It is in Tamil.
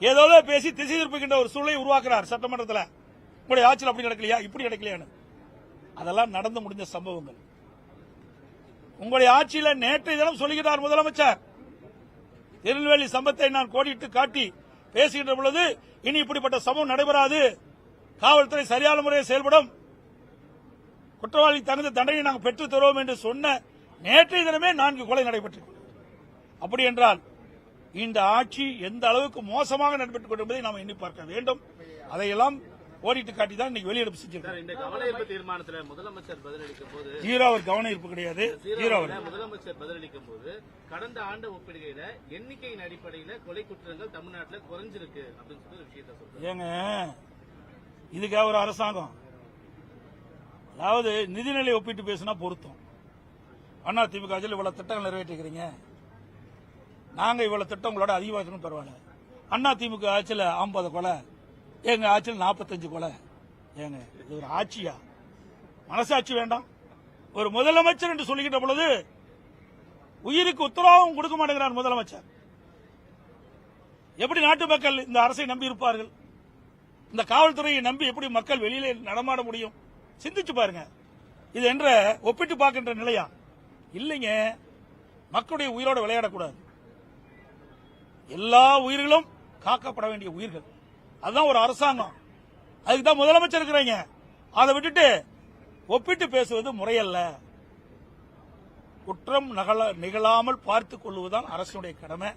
ஏதோ பேசி திசை திருப்புகின்ற ஒரு சூழலை உருவாக்குறார் சட்டமன்றத்தில். உங்களுடைய ஆட்சியில் அப்படி நடக்கலையா, இப்படி நடக்கலையான்னு. அதெல்லாம் நடந்து முடிஞ்ச சம்பவங்கள். உங்களுடைய ஆட்சியில் நேற்றைய தினம் சொல்லுகிறார் முதலமைச்சர், திருநெல்வேலி சம்பவத்தை நான் கோடிட்டு காட்டி பேசுகின்ற பொழுது இனி இப்படிப்பட்ட சம்பவம் நடைபெறாது, காவல்துறை சரியான முறையில் செயல்படும், குற்றவாளி தகுந்த தண்டனை நாங்கள் பெற்றுத் தருவோம் என்று சொன்ன நேற்றைய தினமே 4 கொலை நடைபெற்றது. அப்படி என்றால் இந்த ஆட்சி எந்த அளவுக்கு மோசமாக நடைபெற்றுக் கொண்டிருப்பதை நாம் எண்ணி பார்க்க வேண்டும். அதையெல்லாம் ஓடிட்டு காட்டி தான் இன்னைக்கு வெளியெடுப்பு செஞ்சிருக்காங்க. இந்த கவன ஈர்ப்பு தீர்மானத்தில் முதலமைச்சர் பதிலளிக்கும் போது ஜீரோ ஒரு கவன ஈர்ப்பு கிடையாது. முதலமைச்சர் பதிலளிக்கும் போது கடந்த ஆண்டு ஒப்பிடுகையில எண்ணிக்கையின் அடிப்படையில் கொலை குற்றங்கள் தமிழ்நாட்டில் குறைஞ்சிருக்கு அப்படின்னு சொல்லி ஒரு விஷயத்தை சொல்றாங்க. ஏங்க இதுக்காக ஒரு அரசாங்கம், அதாவது நிதிநிலை ஒப்பிட்டு பேசினா பொருத்தம். அண்ணா திமுக ஆட்சியில் இவ்வளவு திட்டங்கள் நிறைவேற்றிக்கிறீங்க, நாங்க இவ்வளவு திட்டம் உங்களோட அதிகமாக பரவாயில்ல. அண்ணா திமுக ஆட்சியில் 50 கொலை, எங்க ஆட்சியில் 45 கொலை. ஏங்க இது ஒரு ஆட்சியா? மனசாட்சி வேண்டாம்? ஒரு முதலமைச்சர் என்று சொல்லுகின்ற பொழுது உயிருக்கு உத்தரவாதம் கொடுக்க மாட்டேங்கிறார் முதலமைச்சர். எப்படி நாட்டு மக்கள் இந்த அரசை நம்பி இருப்பார்கள்? இந்த காவல்துறையை நம்பி எப்படி மக்கள் வெளியிலே நடமாட முடியும்? சிந்திச்சு பாருங்க. இது என்ற ஒப்பிட்டு பார்க்கின்ற நிலையா? இல்லைங்க. மக்களுடைய உயிரோடு விளையாடக்கூடாது. எல்லா உயிர்களும் காக்கப்பட வேண்டிய உயிர்கள். அதுதான் ஒரு அரசாங்கம். அதுக்கு தான் முதலமைச்சர் இருக்கிறீங்க. அதை விட்டுட்டு ஒப்பிட்டு பேசுவது முறையல்ல. குற்றம் நிகழாமல் பார்த்துக் கொள்வதுதான் அரசுடைய கடமை.